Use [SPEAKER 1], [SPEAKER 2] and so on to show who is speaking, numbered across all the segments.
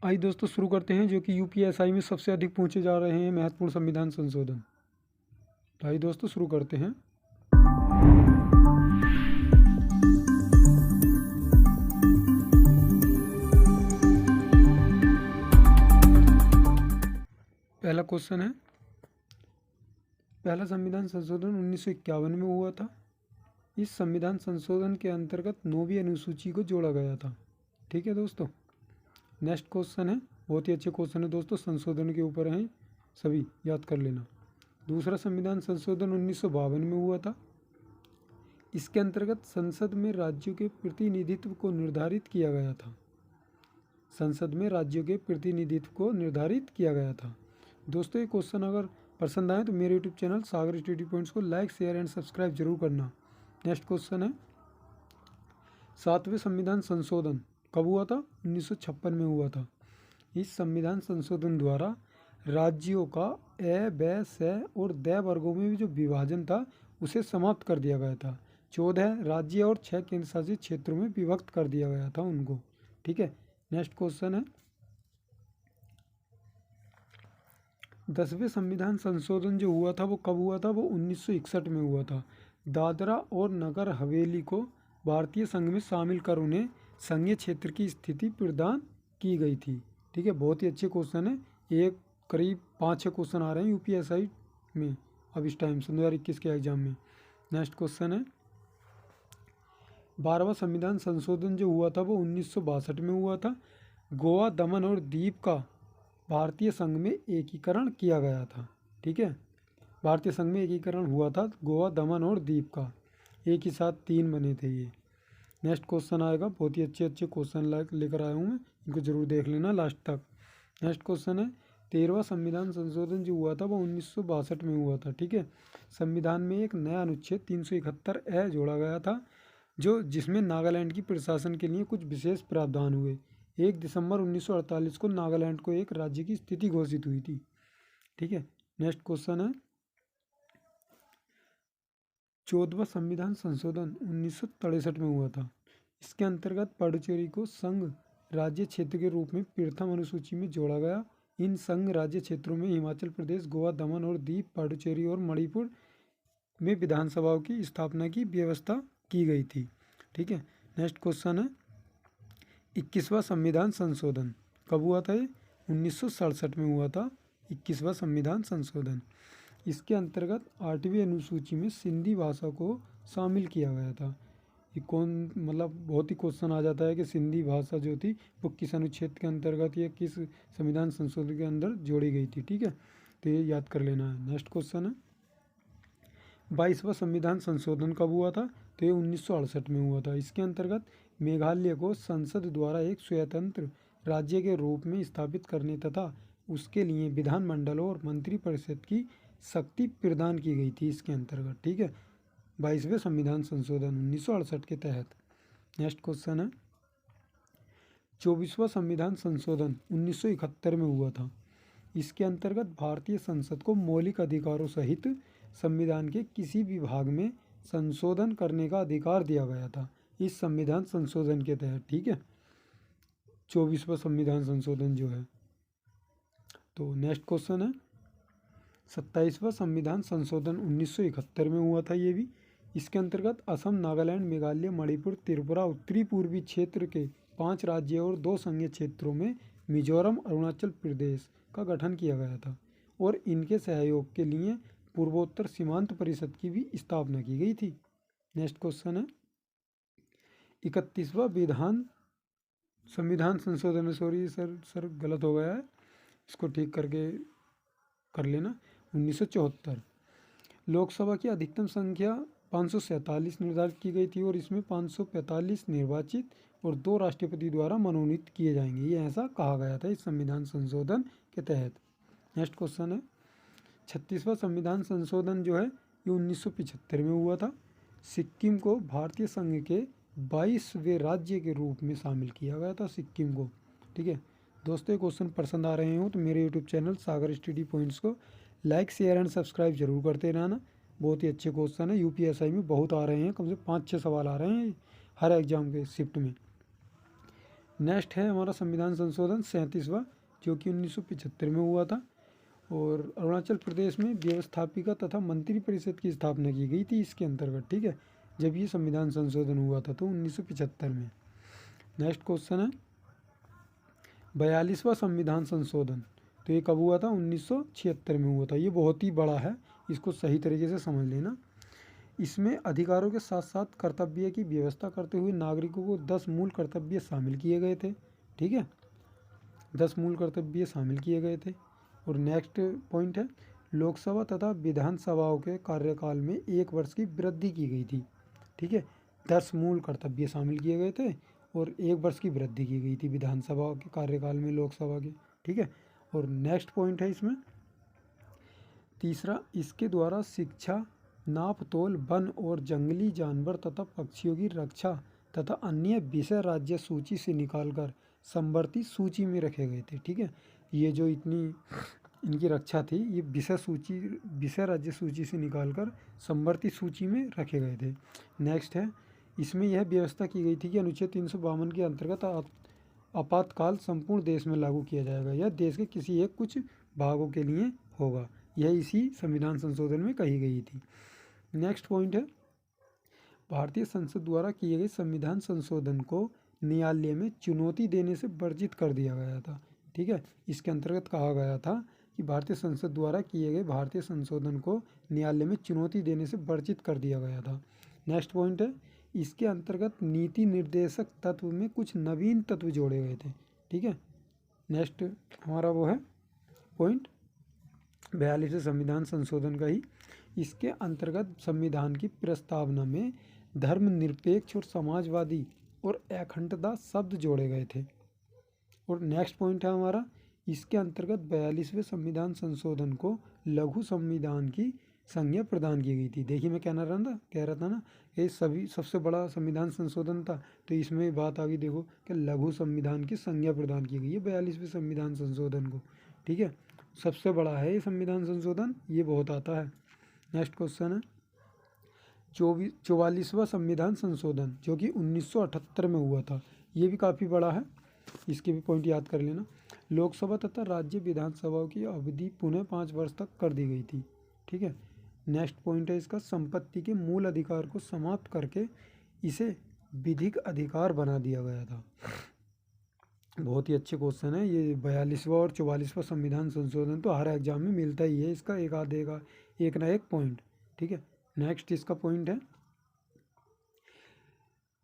[SPEAKER 1] आइए दोस्तों शुरू करते हैं, जो कि यूपीएसआई में सबसे अधिक पूछे जा रहे हैं महत्वपूर्ण संविधान संशोधन। तो आइए दोस्तों शुरू करते हैं। पहला क्वेश्चन है, पहला संविधान संशोधन 1951 में हुआ था। इस संविधान संशोधन के अंतर्गत 9वीं अनुसूची को जोड़ा गया था। ठीक है दोस्तों। नेक्स्ट क्वेश्चन है, बहुत ही अच्छे क्वेश्चन है दोस्तों, संशोधन के ऊपर हैं, सभी याद कर लेना। दूसरा संविधान संशोधन 1952 में हुआ था। इसके अंतर्गत संसद में राज्यों के प्रतिनिधित्व को निर्धारित किया गया था। संसद में राज्यों के प्रतिनिधित्व को निर्धारित किया गया था। दोस्तों ये क्वेश्चन अगर पसंद आए तो मेरे यूट्यूब चैनल सागर स्टडी पॉइंट्स को लाइक, शेयर एंड सब्सक्राइब जरूर करना। नेक्स्ट क्वेश्चन है, 7वें संविधान संशोधन कब हुआ था? 1956 में हुआ था। इस संविधान संशोधन द्वारा राज्यों का ए, ब, स और द वर्गों में भी जो विभाजन था उसे समाप्त कर दिया गया था। 14 राज्य और 6 केंद्र शासित क्षेत्रों में विभक्त कर दिया गया था उनको। ठीक है। नेक्स्ट क्वेश्चन है, 10वें संविधान संशोधन जो हुआ था वो कब हुआ था? वो 1961 में हुआ था। दादरा और नगर हवेली को भारतीय संघ में शामिल कर उन्हें संघीय क्षेत्र की स्थिति प्रदान की गई थी। ठीक है, बहुत ही अच्छे क्वेश्चन है। एक करीब 5-6 क्वेश्चन आ रहे हैं यूपीएसआई में अब इस टाइम से 2021 के एग्जाम में। नेक्स्ट क्वेश्चन है, 12वां संविधान संशोधन जो हुआ था वो 1962 में हुआ था। गोवा, दमन और दीव का भारतीय संघ में एकीकरण किया गया था। ठीक है, भारतीय संघ में एकीकरण हुआ था गोवा, दमन और दीव का, एक ही साथ 3 बने थे ये। नेक्स्ट क्वेश्चन आएगा, बहुत ही अच्छे अच्छे क्वेश्चन लेकर आया हूँ मैं, इनको जरूर देख लेना लास्ट तक। नेक्स्ट क्वेश्चन है, 13वां संविधान संशोधन जो हुआ था वो 1962 में हुआ था। ठीक है, संविधान में एक नया अनुच्छेद 371 जोड़ा गया था, जो जिसमें नागालैंड की प्रशासन के लिए कुछ विशेष प्रावधान हुए। 1 दिसंबर 1948 को नागालैंड को एक राज्य की स्थिति घोषित हुई थी। ठीक है। नेक्स्ट क्वेश्चन है, 14वां संविधान संशोधन 1963 में हुआ था। इसके अंतर्गत पुडुचेरी को संघ राज्य क्षेत्र के रूप में प्रथम अनुसूची में जोड़ा गया। इन संघ राज्य क्षेत्रों में हिमाचल प्रदेश, गोवा, दमन और दीव, पुडुचेरी और मणिपुर में विधानसभाओं की स्थापना की व्यवस्था की गई थी। ठीक है। नेक्स्ट क्वेश्चन है, 21वां संविधान संशोधन कब हुआ था? ये 1967 में हुआ था 21वां संविधान संशोधन। इसके अंतर्गत 8वीं अनुसूची में सिंधी भाषा को शामिल किया गया था। ये कौन, मतलब बहुत ही क्वेश्चन आ जाता है कि सिंधी भाषा जो थी वो किस अनुच्छेद के अंतर्गत या किस संविधान संशोधन के अंदर जोड़ी गई थी। ठीक है, तो ये याद कर लेना है। नेक्स्ट क्वेश्चन है, 22वां संविधान संशोधन कब हुआ था? तो ये 1968 में हुआ था। इसके अंतर्गत मेघालय को संसद द्वारा एक स्वतंत्र राज्य के रूप में स्थापित करने तथा उसके लिए विधानमंडल और मंत्रिपरिषद की शक्ति प्रदान की गई थी इसके अंतर्गत। ठीक है, 22वें संविधान संशोधन 1968 के तहत। नेक्स्ट क्वेश्चन है, 24वां संविधान संशोधन 1971 में हुआ था। इसके अंतर्गत भारतीय संसद को मौलिक अधिकारों सहित संविधान के किसी भी भाग में संशोधन करने का अधिकार दिया गया था इस संविधान संशोधन के तहत। ठीक है, 24वां संविधान संशोधन जो है। तो नेक्स्ट क्वेश्चन है, 27वां संविधान संशोधन 1971 में हुआ था ये भी। इसके अंतर्गत असम, नागालैंड, मेघालय, मणिपुर, त्रिपुरा, उत्तरी पूर्वी क्षेत्र के 5 राज्य और 2 संघीय क्षेत्रों में मिजोरम, अरुणाचल प्रदेश का गठन किया गया था और इनके सहयोग के लिए पूर्वोत्तर सीमांत परिषद की भी स्थापना की गई थी। नेक्स्ट क्वेश्चन है, 31वां संविधान संशोधन, सॉरी सर गलत हो गया है, इसको ठीक करके कर लेना। 1974 लोकसभा की अधिकतम संख्या 547 निर्धारित की गई थी और इसमें 545 निर्वाचित और 2 राष्ट्रपति द्वारा मनोनीत किए जाएंगे, ये ऐसा कहा गया था इस संविधान संशोधन के तहत। नेक्स्ट क्वेश्चन है, 36वां संविधान संशोधन जो है ये 1975 में हुआ था। सिक्किम को भारतीय संघ के 22वें राज्य के रूप में शामिल किया गया था सिक्किम को। ठीक है दोस्तों, ये क्वेश्चन पसंद आ रहे हो तो मेरे यूट्यूब चैनल सागर स्टडी पॉइंट्स को लाइक, शेयर एंड सब्सक्राइब जरूर करते रहना। बहुत ही अच्छे क्वेश्चन है, यूपीएसआई में बहुत आ रहे हैं, कम से 5-6 सवाल आ रहे हैं हर एग्जाम के शिफ्ट में। नेक्स्ट है हमारा संविधान संशोधन 37वां, जो कि 1975 में हुआ था। और अरुणाचल प्रदेश में व्यवस्थापिका तथा मंत्री परिषद की स्थापना की गई थी इसके अंतर्गत, ठीक है। जब ये संविधान संशोधन हुआ था तो 1975 में। नेक्स्ट क्वेश्चन है 42वां संविधान संशोधन, तो ये कब हुआ था? 1976 में हुआ था। ये बहुत ही बड़ा है, इसको सही तरीके से समझ लेना। इसमें अधिकारों के साथ साथ कर्तव्य की व्यवस्था करते हुए नागरिकों को 10 मूल कर्तव्य शामिल किए गए थे, ठीक है। 10 मूल कर्तव्य शामिल किए गए थे। और नेक्स्ट पॉइंट है लोकसभा तथा विधानसभाओं के कार्यकाल में 1 वर्ष की वृद्धि की गई थी, ठीक है। 10 मूल कर्तव्य शामिल किए गए थे और 1 वर्ष की वृद्धि की गई थी विधानसभा के कार्यकाल में, लोकसभा के, ठीक है। और नेक्स्ट पॉइंट है इसमें तीसरा, इसके द्वारा शिक्षा, नाप तोल, वन और जंगली जानवर तथा पक्षियों की रक्षा तथा अन्य विषय राज्य सूची से निकालकर समवर्ती सूची में रखे गए थे, ठीक है। ये जो इतनी इनकी रक्षा थी, ये विषय राज्य सूची से निकालकर समवर्ती सूची में रखे गए थे। नेक्स्ट है इसमें यह व्यवस्था की गई थी कि अनुच्छेद 352 के अंतर्गत आपातकाल संपूर्ण देश में लागू किया जाएगा। यह देश के किसी एक कुछ भागों के लिए होगा। यह इसी संविधान संशोधन में कही गई थी। नेक्स्ट पॉइंट है भारतीय संसद द्वारा किए गए संविधान संशोधन को न्यायालय में चुनौती देने से वर्जित कर दिया गया था, ठीक है। इसके अंतर्गत कहा गया था कि भारतीय संसद द्वारा किए गए भारतीय संशोधन को न्यायालय में चुनौती देने से वर्जित कर दिया गया था। नेक्स्ट पॉइंट है इसके अंतर्गत नीति निर्देशक तत्व में कुछ नवीन तत्व जोड़े गए थे, ठीक है। नेक्स्ट हमारा वो है पॉइंट 42वें संविधान संशोधन का ही। इसके अंतर्गत संविधान की प्रस्तावना में धर्मनिरपेक्ष और समाजवादी और अखंडता शब्द जोड़े गए थे। और नेक्स्ट पॉइंट है हमारा इसके अंतर्गत 42वें संविधान संशोधन को लघु संविधान की संज्ञा प्रदान की गई थी। देखिए मैं कह रहा था ना ये सभी सबसे बड़ा संविधान संशोधन था, तो इसमें बात आ गई देखो कि लघु संविधान की संज्ञा प्रदान की गई है 42वें संविधान संशोधन को, ठीक है। सबसे बड़ा है ये संविधान संशोधन, ये बहुत आता है। नेक्स्ट क्वेश्चन है 44वां संविधान संशोधन, जो कि 1978 में हुआ था। ये भी काफ़ी बड़ा है, इसके भी पॉइंट याद कर लेना। लोकसभा तथा राज्य विधानसभाओं की अवधि पुनः 5 वर्ष तक कर दी गई थी, ठीक है। नेक्स्ट पॉइंट है इसका संपत्ति के मूल अधिकार को समाप्त करके इसे विधिक अधिकार बना दिया गया था। बहुत ही अच्छे क्वेश्चन है ये 42वां और 44वां संविधान संशोधन, तो हर एग्जाम में मिलता ही है इसका एक ना एक पॉइंट, ठीक है। नेक्स्ट इसका पॉइंट है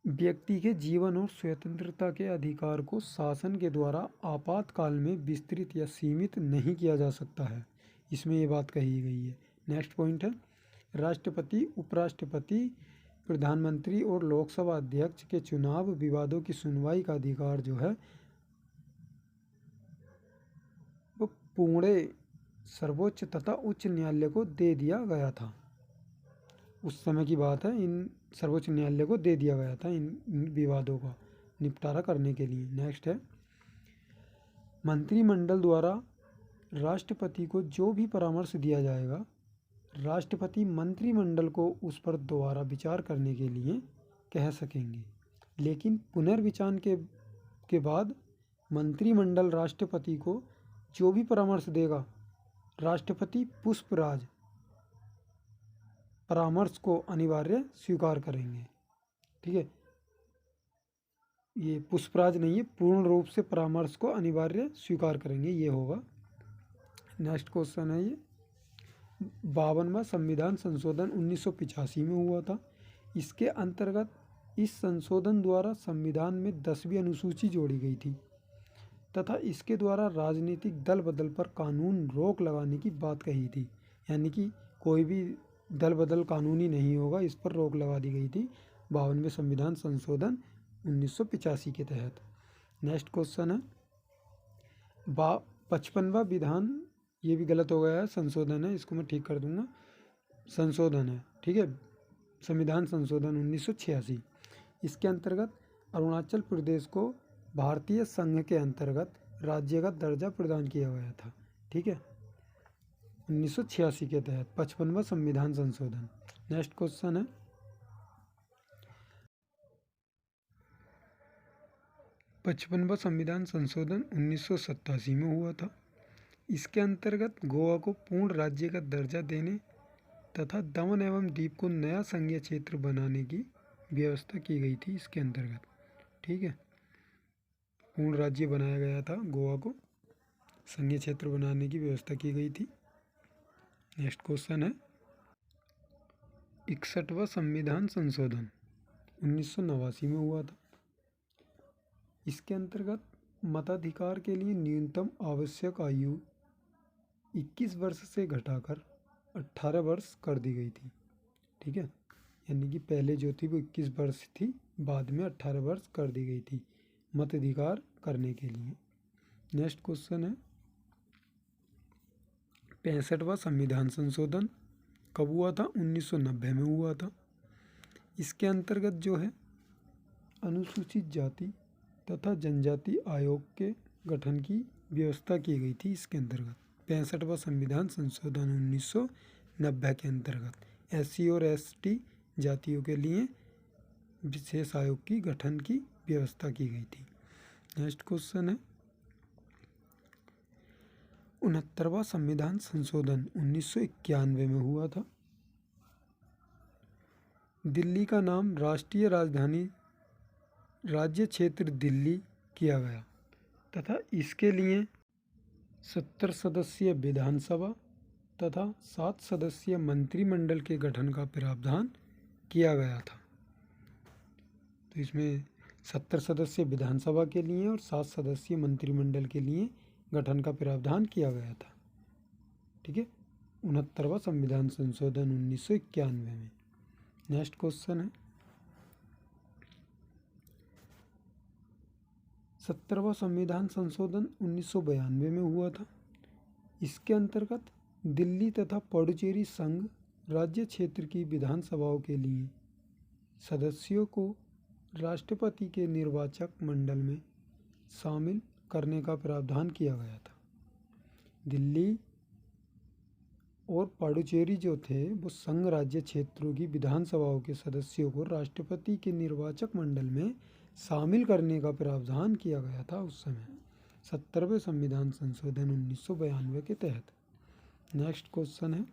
[SPEAKER 1] व्यक्ति के जीवन और स्वतंत्रता के अधिकार को शासन के द्वारा आपातकाल में विस्तृत या सीमित नहीं किया जा सकता है। इसमें ये बात कही गई है। नेक्स्ट पॉइंट है राष्ट्रपति, उपराष्ट्रपति, प्रधानमंत्री और लोकसभा अध्यक्ष के चुनाव विवादों की सुनवाई का अधिकार जो है वो पुणे सर्वोच्च तथा उच्च न्यायालय को दे दिया गया था। उस समय की बात है, इन सर्वोच्च न्यायालय को दे दिया गया था इन विवादों का निपटारा करने के लिए। नेक्स्ट है मंत्रिमंडल द्वारा राष्ट्रपति को जो भी परामर्श दिया जाएगा, राष्ट्रपति मंत्रिमंडल को उस पर दोबारा विचार करने के लिए कह सकेंगे। लेकिन पुनर्विचार के बाद मंत्रिमंडल राष्ट्रपति को जो भी परामर्श देगा, राष्ट्रपति पुष्पराज परामर्श को अनिवार्य स्वीकार करेंगे, ठीक है। ये पुष्पराज नहीं है, पूर्ण रूप से परामर्श को अनिवार्य स्वीकार करेंगे, ये होगा। नेक्स्ट क्वेश्चन है ये 52वां संविधान संशोधन 1985 में हुआ था। इसके अंतर्गत इस संशोधन द्वारा संविधान में 10वीं अनुसूची जोड़ी गई थी तथा इसके द्वारा राजनीतिक दल बदल पर कानून रोक लगाने की बात कही थी। यानी कि कोई भी दल बदल कानूनी नहीं होगा, इस पर रोक लगा दी गई थी 52वें संविधान संशोधन 1985 के तहत। नेक्स्ट क्वेश्चन है 55वां विधान, ये भी गलत हो गया है, संशोधन है, इसको मैं ठीक कर दूंगा, संशोधन है, ठीक है। संविधान संशोधन 1986, इसके अंतर्गत अरुणाचल प्रदेश को भारतीय संघ के अंतर्गत राज्य का दर्जा प्रदान किया गया था, ठीक है, 1986 के तहत 55वां संविधान संशोधन। नेक्स्ट क्वेश्चन है 55वां संविधान संशोधन 1987 में हुआ था। इसके अंतर्गत गोवा को पूर्ण राज्य का दर्जा देने तथा दमन एवं दीव को नया संघीय क्षेत्र बनाने की व्यवस्था की गई थी। इसके अंतर्गत, ठीक है, पूर्ण राज्य बनाया गया था, गोवा को संघीय क्षेत्र बनाने की व्यवस्था की गई थी। नेक्स्ट क्वेश्चन है 61वां संविधान संशोधन 1989 में हुआ था। इसके अंतर्गत मताधिकार के लिए न्यूनतम आवश्यक आयु 21 वर्ष से घटाकर 18 वर्ष कर दी गई थी, ठीक है, यानी कि पहले जो थी वो 21 वर्ष थी, बाद में 18 वर्ष कर दी गई थी मताधिकार करने के लिए। नेक्स्ट क्वेश्चन है 65वां संविधान संशोधन कब हुआ था? 1990 में हुआ था। इसके अंतर्गत जो है अनुसूचित जाति तथा जनजाति आयोग के गठन की व्यवस्था की गई थी। इसके अंतर्गत 65वां संविधान संशोधन 1990 के अंतर्गत SC और ST जातियों के लिए विशेष आयोग की गठन की व्यवस्था की गई थी। नेक्स्ट क्वेश्चन है 69वां संविधान संशोधन 1991 में हुआ था। दिल्ली का नाम राष्ट्रीय राजधानी राज्य क्षेत्र दिल्ली किया गया तथा इसके लिए 70 सदस्यीय विधानसभा तथा 7 सदस्यीय मंत्रिमंडल के गठन का प्रावधान किया गया था। तो इसमें 70 सदस्यीय विधानसभा के लिए और 7 सदस्यीय मंत्रिमंडल के लिए गठन का प्रावधान किया गया था, ठीक है, 69वां संविधान संशोधन 1991 में। नेक्स्ट क्वेश्चन है 70वां संविधान संशोधन 1992 में हुआ था। इसके अंतर्गत दिल्ली तथा पुडुचेरी संघ राज्य क्षेत्र की विधानसभाओं के लिए सदस्यों को राष्ट्रपति के निर्वाचक मंडल में शामिल करने का प्रावधान किया गया था। दिल्ली और पुडुचेरी जो थे वो संघ राज्य क्षेत्रों की विधानसभाओं के सदस्यों को राष्ट्रपति के निर्वाचक मंडल में शामिल करने का प्रावधान किया गया था उस समय 70वें संविधान संशोधन 1992 के तहत। नेक्स्ट क्वेश्चन है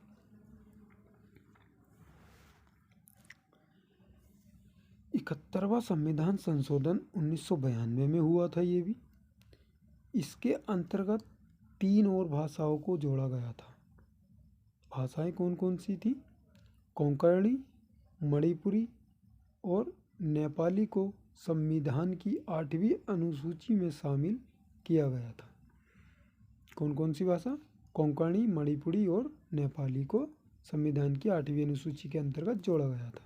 [SPEAKER 1] 71वां संविधान संशोधन 1992 में हुआ था ये भी। इसके अंतर्गत 3 और भाषाओं को जोड़ा गया था। भाषाएं कौन कौन सी थी? कोंकणी, मणिपुरी और नेपाली को संविधान की 8वीं अनुसूची में शामिल किया गया था। कौन कौन सी भाषा? कोंकणी, मणिपुरी और नेपाली को संविधान की 8वीं अनुसूची के अंतर्गत जोड़ा गया था,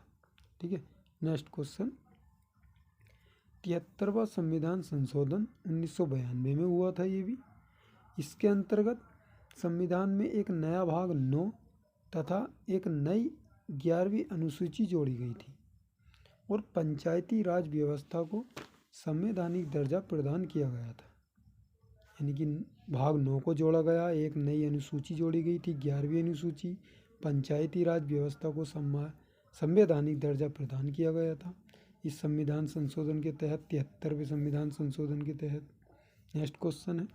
[SPEAKER 1] ठीक है। नेक्स्ट क्वेश्चन 73वां संविधान संशोधन 1992 में हुआ था ये भी। इसके अंतर्गत संविधान में एक नया भाग 9 तथा एक नई 11वीं अनुसूची जोड़ी गई थी और पंचायती राज व्यवस्था को संवैधानिक दर्जा प्रदान किया गया था। यानी कि भाग 9 को जोड़ा गया, एक नई अनुसूची जोड़ी गई थी 11वीं अनुसूची, पंचायती राज व्यवस्था को संवैधानिक दर्जा प्रदान किया गया था इस संविधान संशोधन के तहत, 73वें संविधान संशोधन के तहत। नेक्स्ट क्वेश्चन है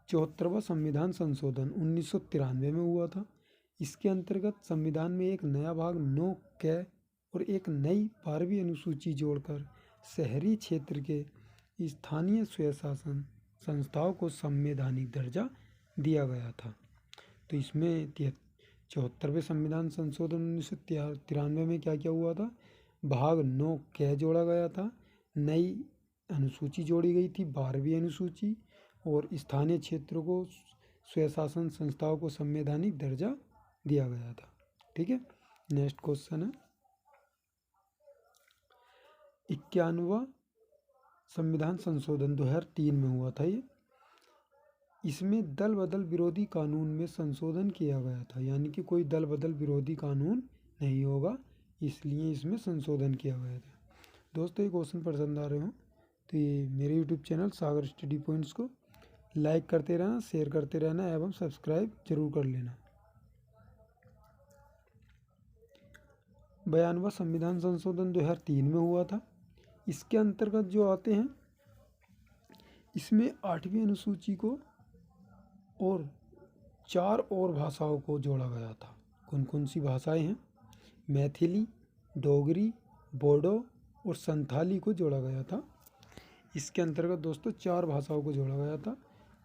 [SPEAKER 1] 74वां संविधान संशोधन 1993 में हुआ था। इसके अंतर्गत संविधान में एक नया भाग 9 क और एक नई 12वीं अनुसूची जोड़कर शहरी क्षेत्र के स्थानीय स्वशासन संस्थाओं को संवैधानिक दर्जा दिया गया था। तो इसमें 74वें संविधान संशोधन 1993 में क्या क्या हुआ था? भाग 9 क जोड़ा गया था, नई अनुसूची जोड़ी गई थी 12वीं अनुसूची, और स्थानीय क्षेत्रों को स्वशासन संस्थाओं को संवैधानिक दर्जा दिया गया था, ठीक है। नेक्स्ट क्वेश्चन है 91वां संविधान संशोधन 2003 में हुआ था ये। इसमें दल बदल विरोधी कानून में संशोधन किया गया था, यानी कि कोई दल बदल विरोधी कानून नहीं होगा, इसलिए इसमें संशोधन किया गया था। दोस्तों ये क्वेश्चन पसंद आ रहे हो तो ये मेरे यूट्यूब चैनल सागर स्टडी पॉइंट्स को लाइक करते रहना, शेयर करते रहना एवं सब्सक्राइब जरूर कर लेना। 92वां संविधान संशोधन 2003 में हुआ था। इसके अंतर्गत जो आते हैं इसमें 8वीं अनुसूची को और 4 और भाषाओं को जोड़ा गया था। कौन कौन सी भाषाएं हैं? मैथिली, डोगरी, बोडो और संथाली को जोड़ा गया था। इसके अंतर्गत दोस्तों 4 भाषाओं को जोड़ा गया था,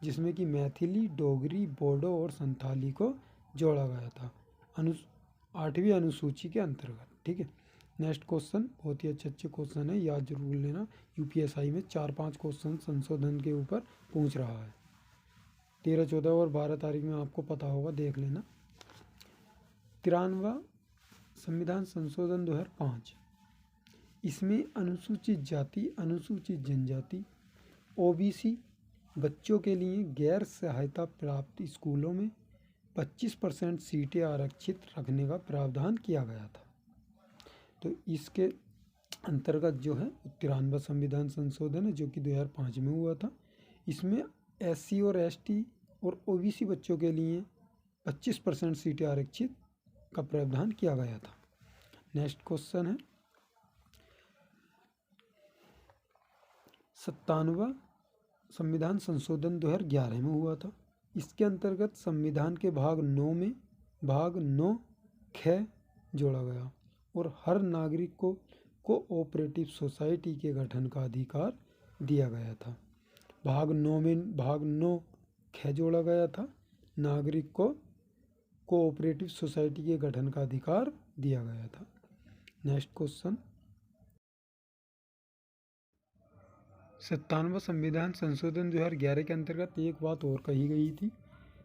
[SPEAKER 1] जिसमें कि मैथिली, डोगरी, बोडो और संथाली को जोड़ा गया था 8वीं अनुसूची के अंतर्गत। ठीक है। नेक्स्ट क्वेश्चन बहुत ही अच्छे क्वेश्चन है, याद जरूर लेना। यूपीएसआई में 4-5 क्वेश्चन संशोधन के ऊपर पूछ रहा है। 13, 14 और 12 तारीख में आपको पता होगा, देख लेना। 93वां संविधान संशोधन 2005, इसमें अनुसूचित जाति, अनुसूचित जनजाति, ओबीसी बच्चों के लिए गैर सहायता प्राप्त स्कूलों में 25% सीटें आरक्षित रखने का प्रावधान किया गया था। तो इसके अंतर्गत जो है 93वां संविधान संशोधन है, जो कि 2005 में हुआ था। इसमें एससी और एसटी और ओबीसी बच्चों के लिए 25% सीटें आरक्षित का प्रावधान किया गया था। नेक्स्ट क्वेश्चन है 97वां संविधान संशोधन 2011 में हुआ था। इसके अंतर्गत संविधान के भाग 9 में भाग 9 ख जोड़ा गया और हर नागरिक को कोऑपरेटिव सोसाइटी के गठन का अधिकार दिया गया था। भाग 9 में भाग 9 ख जोड़ा गया था, नागरिक को कोऑपरेटिव सोसाइटी के गठन का अधिकार दिया गया था। नेक्स्ट क्वेश्चन 97वां संविधान संशोधन 2011 के अंतर्गत एक बात और कही गई थी।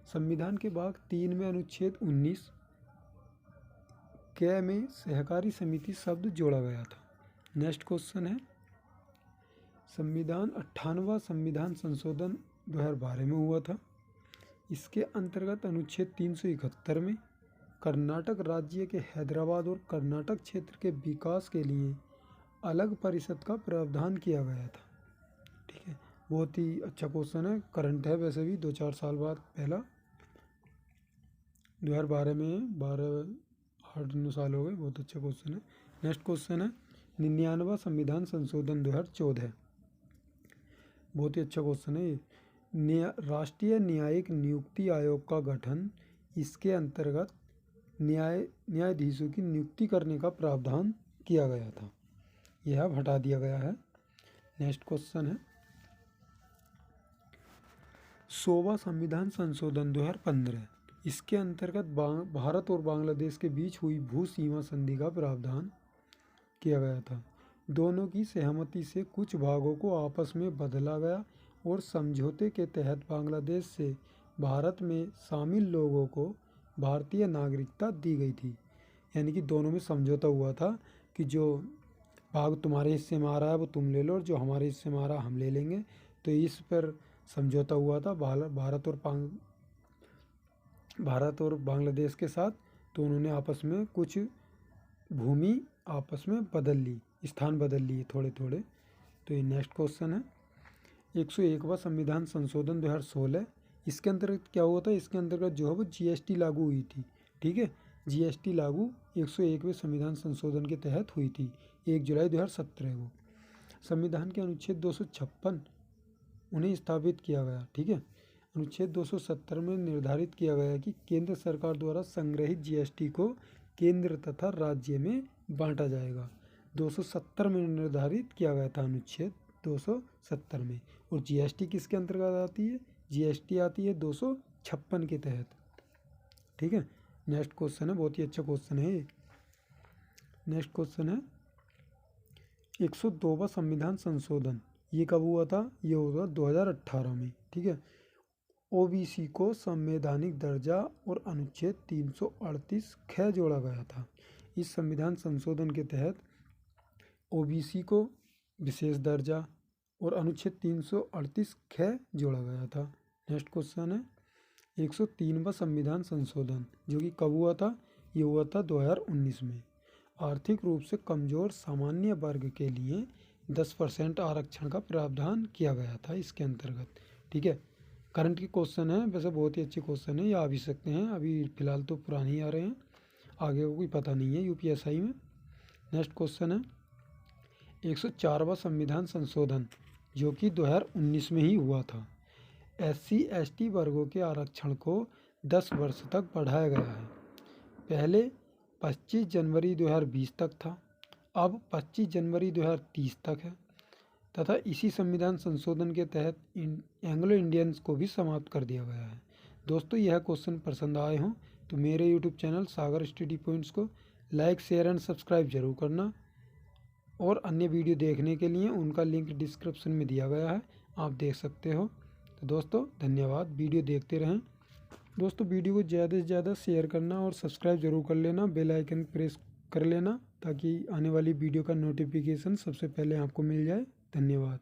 [SPEAKER 1] संविधान के भाग 3 में अनुच्छेद 19 क में सहकारी समिति शब्द जोड़ा गया था। नेक्स्ट क्वेश्चन है 98वां संविधान संशोधन 2012 में हुआ था। इसके अंतर्गत अनुच्छेद 371 में कर्नाटक राज्य के हैदराबाद और कर्नाटक क्षेत्र के विकास के लिए अलग परिषद का प्रावधान किया गया था। ठीक है, बहुत ही अच्छा क्वेश्चन है, करंट है वैसे भी, 2-4 साल बाद पहला 2012 में 8-9 साल हो गए, बहुत अच्छा क्वेश्चन है। नेक्स्ट क्वेश्चन है 99वां संविधान संशोधन 2014, बहुत ही अच्छा क्वेश्चन है। राष्ट्रीय न्यायिक नियुक्ति आयोग का गठन, इसके अंतर्गत न्यायाधीशों की नियुक्ति करने का प्रावधान किया गया था, यह हटा दिया गया है। नेक्स्ट क्वेश्चन है 100वां संविधान संशोधन 2015, इसके अंतर्गत भारत और बांग्लादेश के बीच हुई भू सीमा संधि का प्रावधान किया गया था। दोनों की सहमति से कुछ भागों को आपस में बदला गया और समझौते के तहत बांग्लादेश से भारत में शामिल लोगों को भारतीय नागरिकता दी गई थी। यानी कि दोनों में समझौता हुआ था कि जो भाग तुम्हारे हिस्से में आ रहा है वो तुम ले लो और जो हमारे हिस्से में आ रहा है हम ले लेंगे। तो इस पर समझौता हुआ था भारत और बांग्लादेश के साथ। तो उन्होंने आपस में कुछ भूमि आपस में बदल ली, स्थान बदल लिए थोड़े थोड़े। तो ये नेक्स्ट क्वेश्चन है 101वां संविधान संशोधन 2016, इसके अंतर्गत क्या हुआ था? इसके अंतर्गत जो है वो जीएसटी लागू हुई थी। ठीक है, जीएसटी लागू 101वें संविधान संशोधन के तहत हुई थी 1 जुलाई 2017 को। संविधान के अनुच्छेद 256 उन्हें स्थापित किया गया। ठीक है, अनुच्छेद 270 में निर्धारित किया गया कि केंद्र सरकार द्वारा संग्रहित जीएसटी को केंद्र तथा राज्य में बांटा जाएगा। 270 में निर्धारित किया गया था अनुच्छेद 270 में। और जीएसटी किसके अंतर्गत आती है? जीएसटी आती है 256 के तहत। ठीक है, नेक्स्ट क्वेश्चन है, बहुत ही अच्छा क्वेश्चन है ये। नेक्स्ट क्वेश्चन है 102वां संविधान संशोधन, ये कब हुआ था? ये हुआ 2018 में। ठीक है, ओबीसी को संवैधानिक दर्जा और अनुच्छेद 338 ख जोड़ा गया था। इस संविधान संशोधन के तहत ओबीसी को विशेष दर्जा और अनुच्छेद 338 ख जोड़ा गया था। नेक्स्ट क्वेश्चन है 103वां संविधान संशोधन, जो कि कब हुआ था? ये हुआ था 2019 में। आर्थिक रूप से कमजोर सामान्य वर्ग के लिए 10% आरक्षण का प्रावधान किया गया था इसके अंतर्गत। ठीक है, करंट के क्वेश्चन है, वैसे बहुत ही अच्छे क्वेश्चन है, ये आ भी सकते हैं। अभी फिलहाल तो पुराने ही आ रहे हैं, आगे को कोई पता नहीं है यूपीएसआई में। नेक्स्ट क्वेश्चन है 104वां संविधान संशोधन, जो कि 2019 में ही हुआ था। SC/ST वर्गों के आरक्षण को 10 वर्ष तक बढ़ाया गया है। पहले 25 जनवरी 2020 तक था, अब 25 जनवरी 2030 तक है तथा इसी संविधान संशोधन के तहत एंग्लो इंडियंस को भी समाप्त कर दिया गया है। दोस्तों, यह क्वेश्चन पसंद आए हों तो मेरे यूट्यूब चैनल सागर स्टडी पॉइंट्स को लाइक, शेयर एंड सब्सक्राइब जरूर करना और अन्य वीडियो देखने के लिए उनका लिंक डिस्क्रिप्शन में दिया गया है, आप देख सकते हो। तो दोस्तों धन्यवाद, वीडियो देखते रहें। दोस्तों वीडियो को ज़्यादा से ज़्यादा शेयर करना और सब्सक्राइब जरूर कर लेना, बेल आइकन प्रेस कर लेना ताकि आने वाली वीडियो का नोटिफिकेशन सबसे पहले आपको मिल जाए। धन्यवाद।